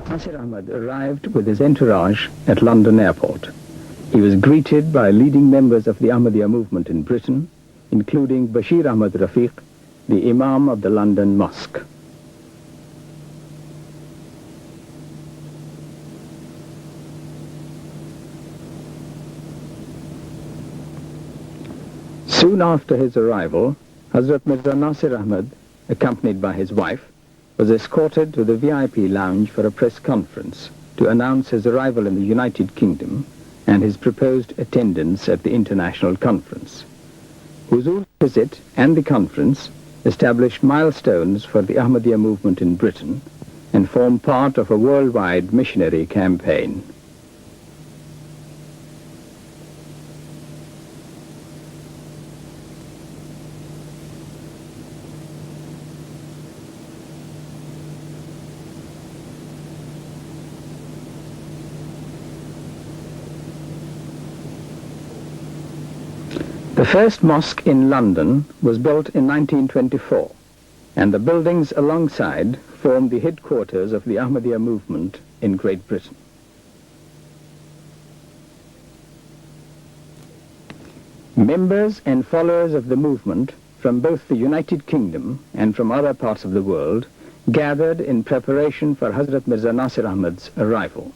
Nasir Ahmad arrived with his entourage at London airport. He was greeted by leading members of the Ahmadiyya movement in Britain, including Bashir Ahmad Rafiq, the Imam of the London Mosque. Soon after his arrival, Hazrat Mirza Nasir Ahmad, accompanied by his wife, was escorted to the VIP lounge for a press conference to announce his arrival in the United Kingdom and his proposed attendance at the international conference. Huzur's visit and the conference established milestones for the Ahmadiyya movement in Britain and form part of a worldwide missionary campaign. The first mosque in London was built in 1924, and the buildings alongside formed the headquarters of the Ahmadiyya movement in Great Britain. Members and followers of the movement from both the United Kingdom and from other parts of the world gathered in preparation for Hazrat Mirza Nasir Ahmad's arrival.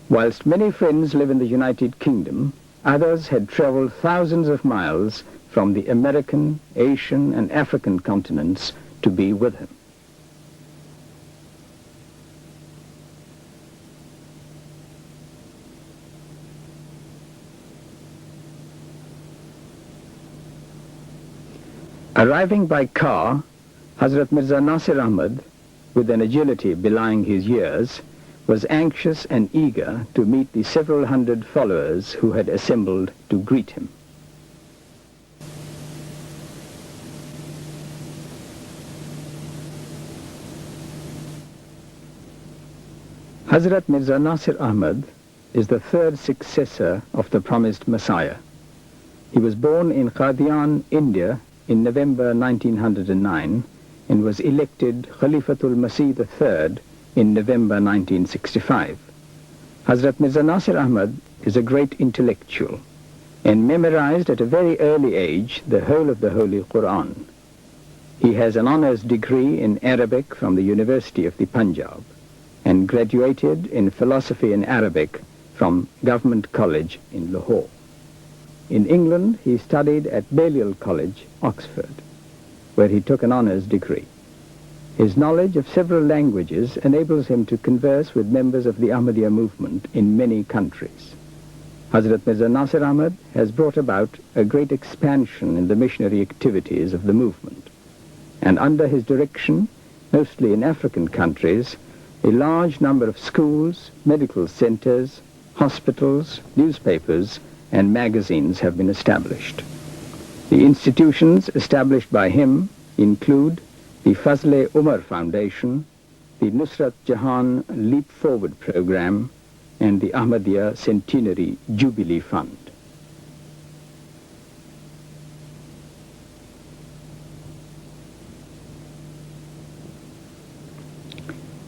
Whilst many friends live in the United Kingdom, others had traveled thousands of miles from the American, Asian, and African continents to be with him. Arriving by car, Hazrat Mirza Nasir Ahmad, with an agility belying his years, was anxious and eager to meet the several hundred followers who had assembled to greet him. Hazrat Mirza Nasir Ahmad is the third successor of the promised Messiah. He was born in Qadian, India in November 1909 and was elected Khalifatul Masih III in November 1965. Hazrat Mirza Nasir Ahmad is a great intellectual and memorized at a very early age the whole of the Holy Quran. He has an honors degree in Arabic from the University of the Punjab and graduated in philosophy in Arabic from Government College in Lahore. In England, he studied at Balliol College, Oxford, where he took an honors degree. His knowledge of several languages enables him to converse with members of the Ahmadiyya movement in many countries. Hazrat Mirza Nasir Ahmad has brought about a great expansion in the missionary activities of the movement, and under his direction, mostly in African countries, a large number of schools, medical centers, hospitals, newspapers, and magazines have been established. The institutions established by him include the Fazl-e-Umar Foundation, the Nusrat Jahan Leap Forward Program, and the Ahmadiyya Centenary Jubilee Fund.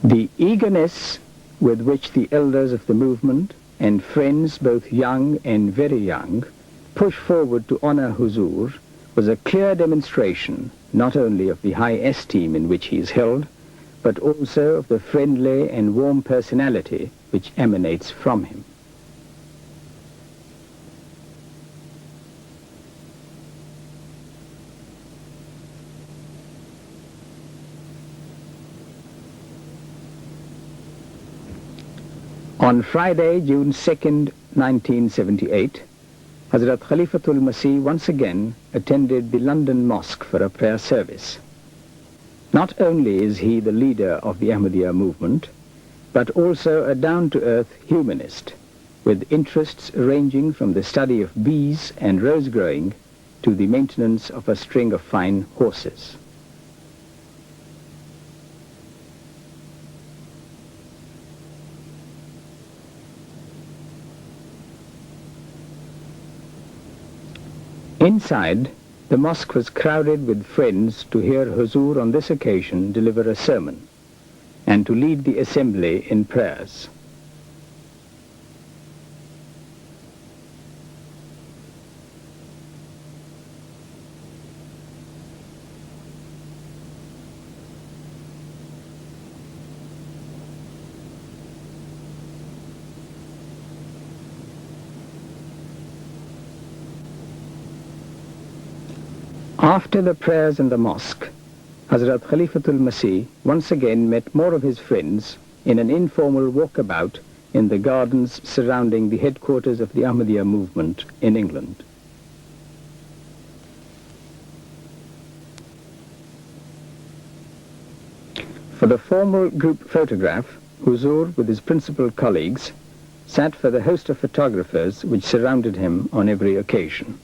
The eagerness with which the elders of the movement and friends both young and very young push forward to honor Huzur was a clear demonstration not only of the high esteem in which he is held, but also of the friendly and warm personality which emanates from him. On Friday, June 2nd, 1978, Hazrat Khalifatul Masih once again attended the London Mosque for a prayer service. Not only is he the leader of the Ahmadiyya movement, but also a down-to-earth humanist, with interests ranging from the study of bees and rose growing to the maintenance of a string of fine horses. Inside, the mosque was crowded with friends to hear Huzur on this occasion deliver a sermon. and to lead the assembly in prayers. After the prayers in the mosque, Hazrat Khalifatul Masih once again met more of his friends in an informal walkabout in the gardens surrounding the headquarters of the Ahmadiyya movement in England. For the formal group photograph, Huzur with his principal colleagues sat for the host of photographers which surrounded him on every occasion.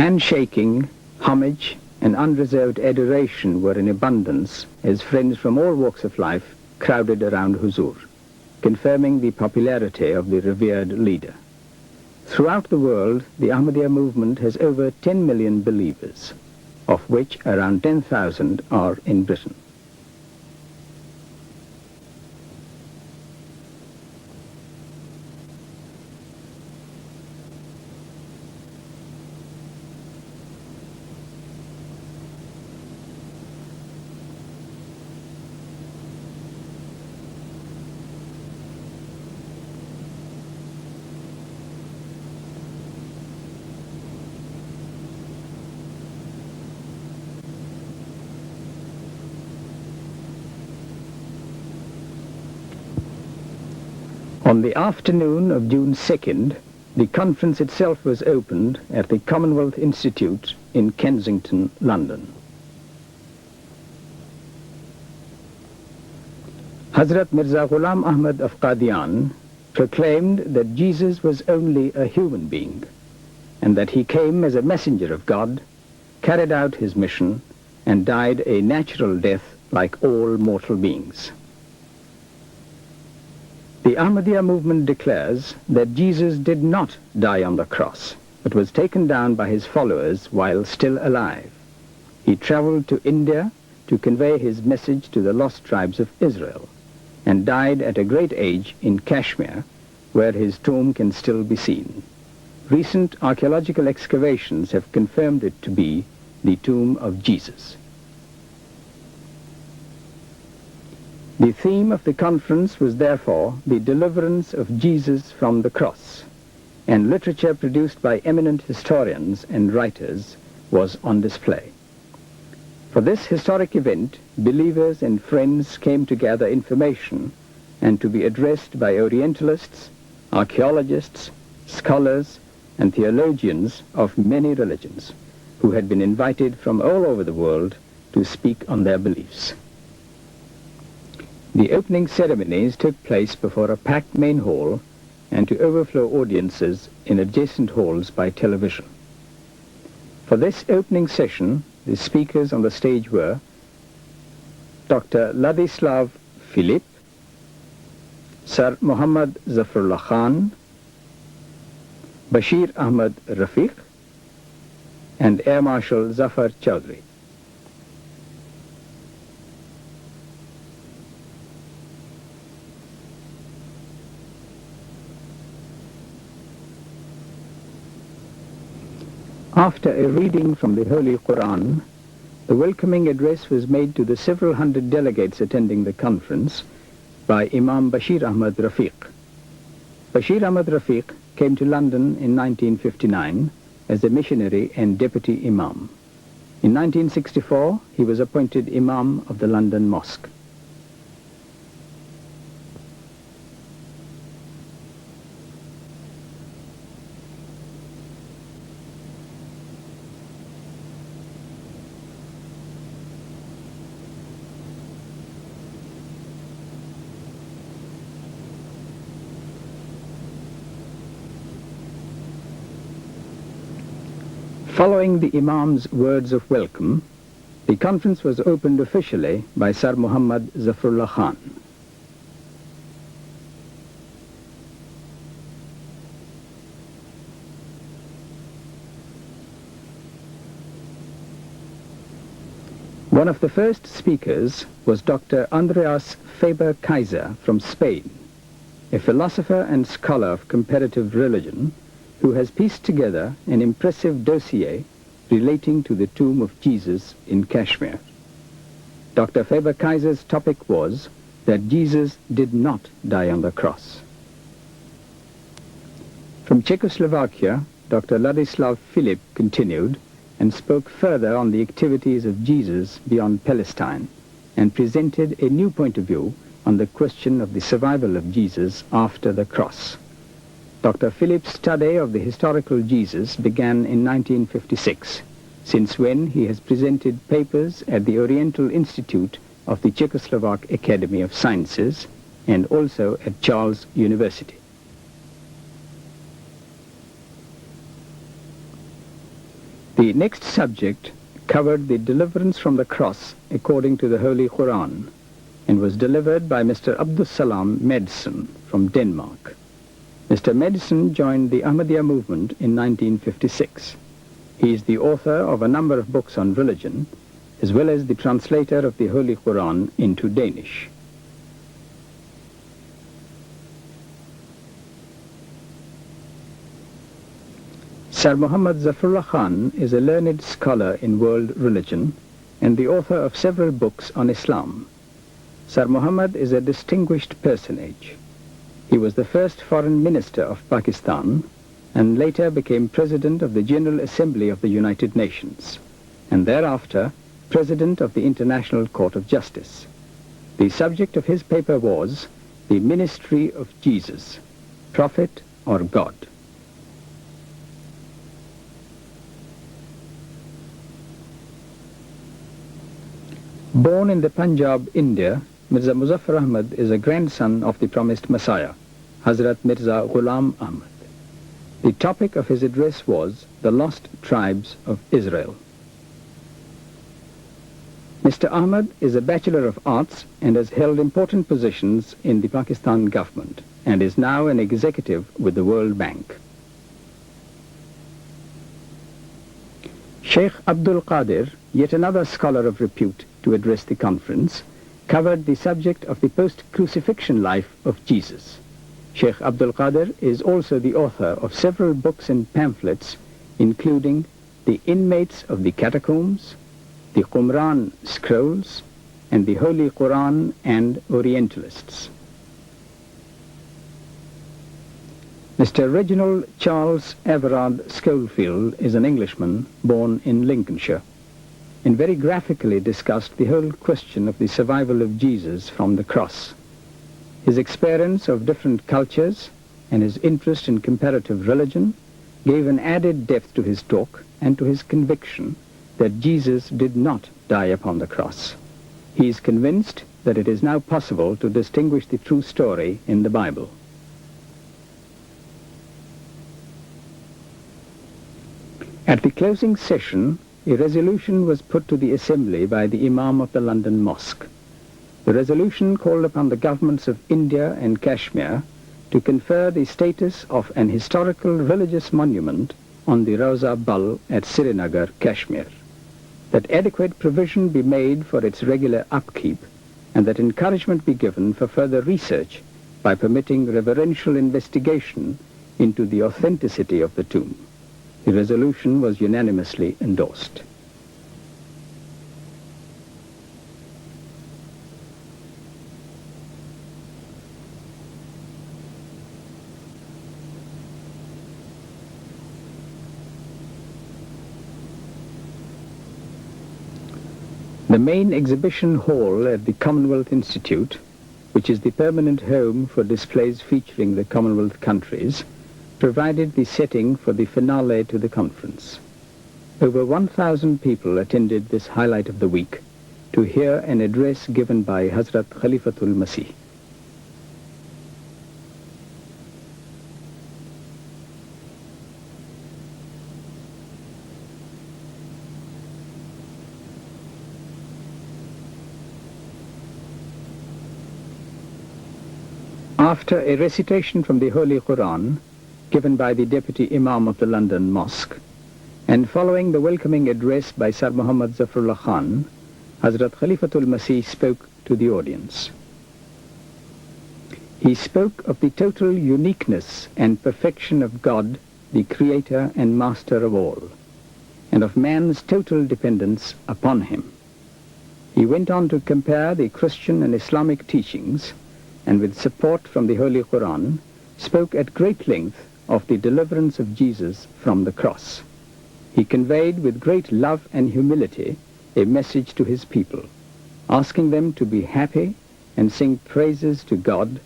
Handshaking, homage, and unreserved adoration were in abundance as friends from all walks of life crowded around Huzur, confirming the popularity of the revered leader. Throughout the world, the Ahmadiyya movement has over 10 million believers, of which around 10,000 are in Britain. On the afternoon of June 2nd, the conference itself was opened at the Commonwealth Institute in Kensington, London. Hazrat Mirza Ghulam Ahmad of Qadian proclaimed that Jesus was only a human being and that he came as a messenger of God, carried out his mission, and died a natural death like all mortal beings. The Ahmadiyya movement declares that Jesus did not die on the cross, but was taken down by his followers while still alive. He traveled to India to convey his message to the lost tribes of Israel, and died at a great age in Kashmir, where his tomb can still be seen. Recent archaeological excavations have confirmed it to be the tomb of Jesus. The theme of the conference was therefore the deliverance of Jesus from the cross, and literature produced by eminent historians and writers was on display. For this historic event, believers and friends came to gather information and to be addressed by Orientalists, archaeologists, scholars, and theologians of many religions, who had been invited from all over the world to speak on their beliefs. The opening ceremonies took place before a packed main hall and to overflow audiences in adjacent halls by television. For this opening session, the speakers on the stage were Dr. Ladislav Filip, Sir Muhammad Zafarullah Khan, Bashir Ahmad Rafiq, and Air Marshal Zafar Chowdhury. After a reading from the Holy Quran, the welcoming address was made to the several hundred delegates attending the conference by Imam Bashir Ahmad Rafiq. Bashir Ahmad Rafiq came to London in 1959 as a missionary and deputy imam. In 1964, he was appointed imam of the London Mosque. Following the Imam's words of welcome, the conference was opened officially by Sir Muhammad Zafrullah Khan. One of the first speakers was Dr. Andreas Faber-Kaiser from Spain, a philosopher and scholar of comparative religion who has pieced together an impressive dossier relating to the tomb of Jesus in Kashmir. Dr. Faber-Kaiser's topic was that Jesus did not die on the cross. From Czechoslovakia, Dr. Ladislav Filip continued and spoke further on the activities of Jesus beyond Palestine and presented a new point of view on the question of the survival of Jesus after the cross. Dr. Filip's study of the historical Jesus began in 1956, since when he has presented papers at the Oriental Institute of the Czechoslovak Academy of Sciences and also at Charles University. The next subject covered the deliverance from the cross according to the Holy Quran and was delivered by Mr. Abdus Salam Madsen from Denmark. Mr. Madsen joined the Ahmadiyya movement in 1956. He is the author of a number of books on religion, as well as the translator of the Holy Quran into Danish. Sir Muhammad Zafrullah Khan is a learned scholar in world religion and the author of several books on Islam. Sir Muhammad is a distinguished personage. He was the first foreign minister of Pakistan and later became president of the General Assembly of the United Nations, and thereafter president of the International Court of Justice. The subject of his paper was the Ministry of Jesus, Prophet or God. Born in the Punjab, India, Mirza Muzaffar Ahmad is a grandson of the promised Messiah, Hazrat Mirza Ghulam Ahmad. The topic of his address was the lost tribes of Israel. Mr. Ahmad is a Bachelor of Arts and has held important positions in the Pakistan government and is now an executive with the World Bank. Sheikh Abdul Qadir, yet another scholar of repute to address the conference, covered the subject of the post-crucifixion life of Jesus. Sheikh Abdul Qadir is also the author of several books and pamphlets, including The Inmates of the Catacombs, the Qumran Scrolls, and the Holy Quran and Orientalists. Mr. Reginald Charles Everard Schofield is an Englishman born in Lincolnshire, and very graphically discussed the whole question of the survival of Jesus from the cross. His experience of different cultures and his interest in comparative religion gave an added depth to his talk and to his conviction that Jesus did not die upon the cross. He is convinced that it is now possible to distinguish the true story in the Bible. At the closing session, a resolution was put to the Assembly by the Imam of the London Mosque. The resolution called upon the governments of India and Kashmir to confer the status of an historical religious monument on the Rawza Bal at Srinagar, Kashmir, that adequate provision be made for its regular upkeep, and that encouragement be given for further research by permitting reverential investigation into the authenticity of the tomb. The resolution was unanimously endorsed. The main exhibition hall at the Commonwealth Institute, which is the permanent home for displays featuring the Commonwealth countries, provided the setting for the finale to the conference. Over 1,000 people attended this highlight of the week to hear an address given by Hazrat Khalifatul Masih. After a recitation from the Holy Quran, given by the Deputy Imam of the London Mosque, and following the welcoming address by Sir Muhammad Zafarullah Khan, Hazrat Khalifatul Masih spoke to the audience. He spoke of the total uniqueness and perfection of God, the Creator and Master of all, and of man's total dependence upon him. He went on to compare the Christian and Islamic teachings, and with support from the Holy Quran, spoke at great length of the deliverance of Jesus from the cross. He conveyed with great love and humility a message to his people, asking them to be happy and sing praises to God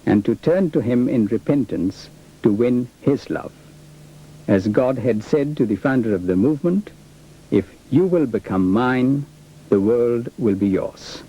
and to turn to him in repentance to win his love. As God had said to the founder of the movement, "If you will become mine, the world will be yours."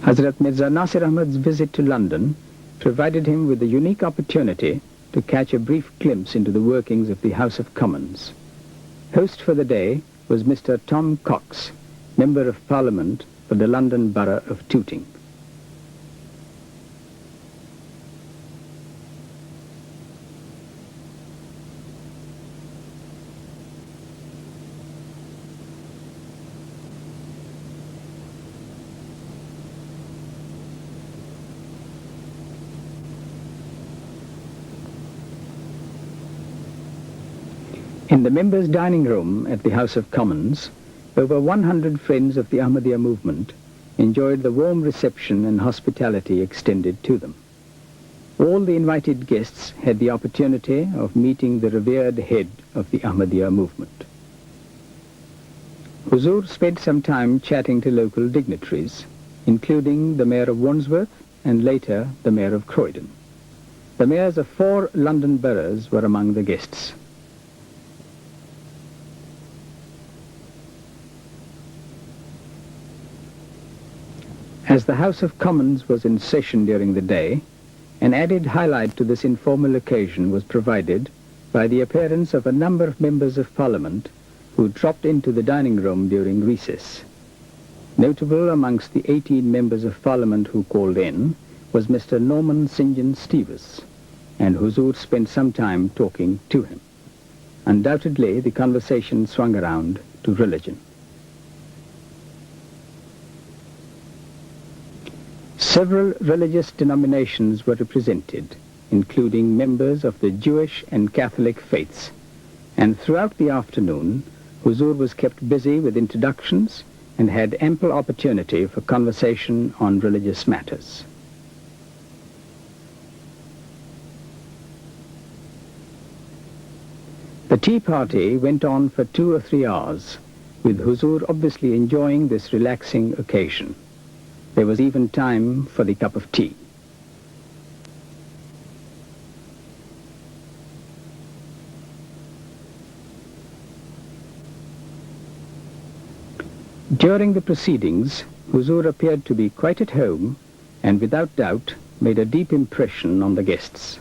Hazrat Mirza Nasir Ahmad's visit to London provided him with a unique opportunity to catch a brief glimpse into the workings of the House of Commons. Host for the day was Mr. Tom Cox, Member of Parliament for the London Borough of Tooting. In the members' dining room at the House of Commons, over 100 friends of the Ahmadiyya movement enjoyed the warm reception and hospitality extended to them. All the invited guests had the opportunity of meeting the revered head of the Ahmadiyya movement. Huzur spent some time chatting to local dignitaries, including the Mayor of Wandsworth and later the Mayor of Croydon. The mayors of 4 London boroughs were among the guests. As the House of Commons was in session during the day, an added highlight to this informal occasion was provided by the appearance of a number of members of Parliament who dropped into the dining room during recess. Notable amongst the 18 members of Parliament who called in was Mr. Norman St. John Stevens, and Huzur spent some time talking to him. Undoubtedly, the conversation swung around to religion. Several religious denominations were represented, including members of the Jewish and Catholic faiths, and throughout the afternoon, Huzur was kept busy with introductions and had ample opportunity for conversation on religious matters. The tea party went on for 2 or 3 hours, with Huzur obviously enjoying this relaxing occasion. There was even time for the cup of tea. During the proceedings, Huzur appeared to be quite at home and without doubt made a deep impression on the guests.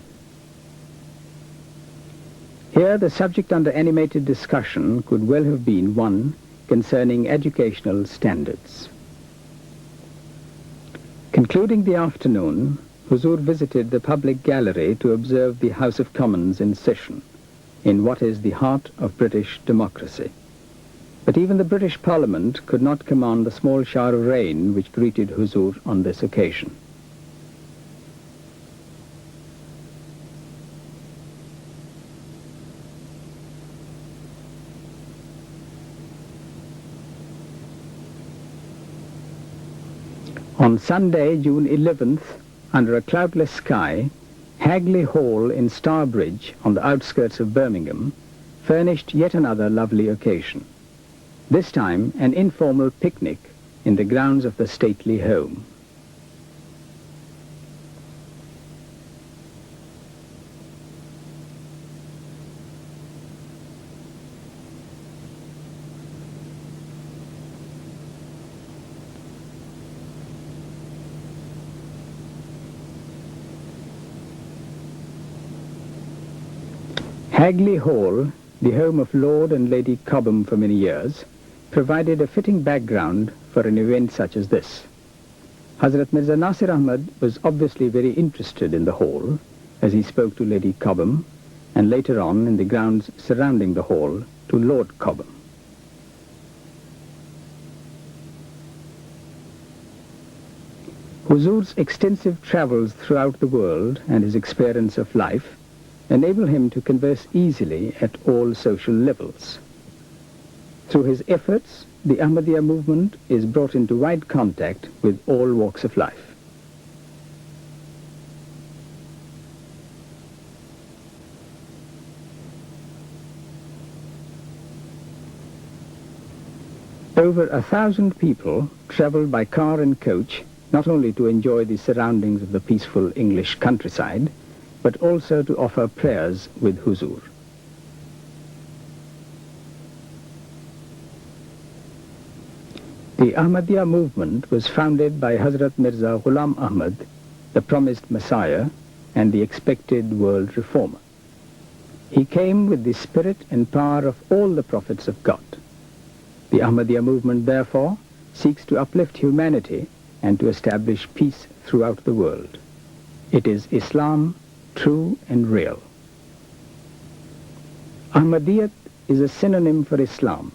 Here the subject under animated discussion could well have been one concerning educational standards. Concluding the afternoon, Huzur visited the public gallery to observe the House of Commons in session, in what is the heart of British democracy. But even the British Parliament could not command the small shower of rain which greeted Huzur on this occasion. On Sunday, June 11th, under a cloudless sky, Hagley Hall in Starbridge, on the outskirts of Birmingham, furnished yet another lovely occasion. This time, an informal picnic in the grounds of the stately home. Hagley Hall, the home of Lord and Lady Cobham for many years, provided a fitting background for an event such as this. Hazrat Mirza Nasir Ahmad was obviously very interested in the hall as he spoke to Lady Cobham, and later on in the grounds surrounding the hall to Lord Cobham. Huzur's extensive travels throughout the world and his experience of life enable him to converse easily at all social levels. Through his efforts, the Ahmadiyya movement is brought into wide contact with all walks of life. Over 1,000 people travelled by car and coach not only to enjoy the surroundings of the peaceful English countryside, but also to offer prayers with Huzur. The Ahmadiyya movement was founded by Hazrat Mirza Ghulam Ahmad, the promised Messiah and the expected world reformer. He came with the spirit and power of all the prophets of God. The Ahmadiyya movement, therefore, seeks to uplift humanity and to establish peace throughout the world. It is Islam, true and real. Ahmadiyyat is a synonym for Islam,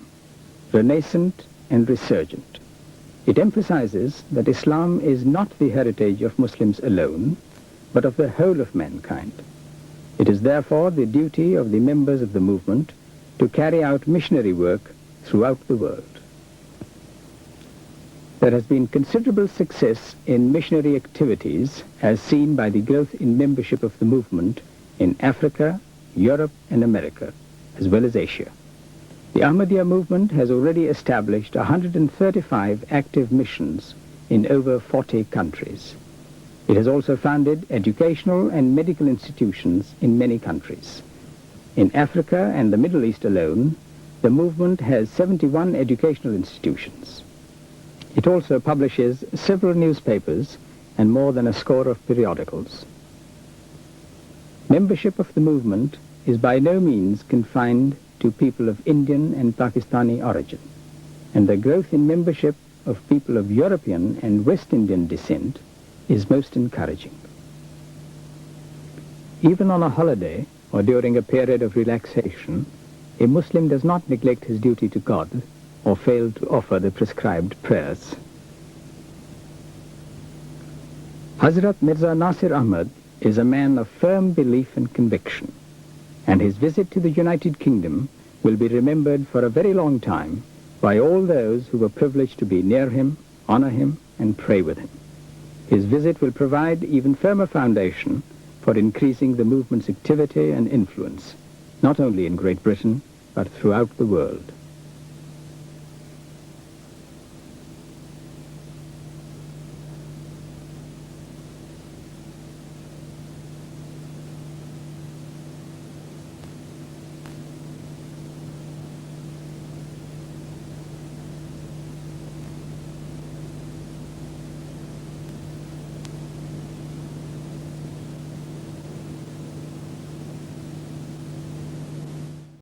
renascent and resurgent. It emphasizes that Islam is not the heritage of Muslims alone, but of the whole of mankind. It is therefore the duty of the members of the movement to carry out missionary work throughout the world. There has been considerable success in missionary activities as seen by the growth in membership of the movement in Africa, Europe and America, as well as Asia. The Ahmadiyya movement has already established 135 active missions in over 40 countries. It has also founded educational and medical institutions in many countries. In Africa and the Middle East alone, the movement has 71 educational institutions. It also publishes several newspapers and more than a score of periodicals. Membership of the movement is by no means confined to people of Indian and Pakistani origin, and the growth in membership of people of European and West Indian descent is most encouraging. Even on a holiday or during a period of relaxation, a Muslim does not neglect his duty to God or fail to offer the prescribed prayers. Hazrat Mirza Nasir Ahmad is a man of firm belief and conviction, and his visit to the United Kingdom will be remembered for a very long time by all those who were privileged to be near him, honor him, and pray with him. His visit will provide even firmer foundation for increasing the movement's activity and influence, not only in Great Britain, but throughout the world.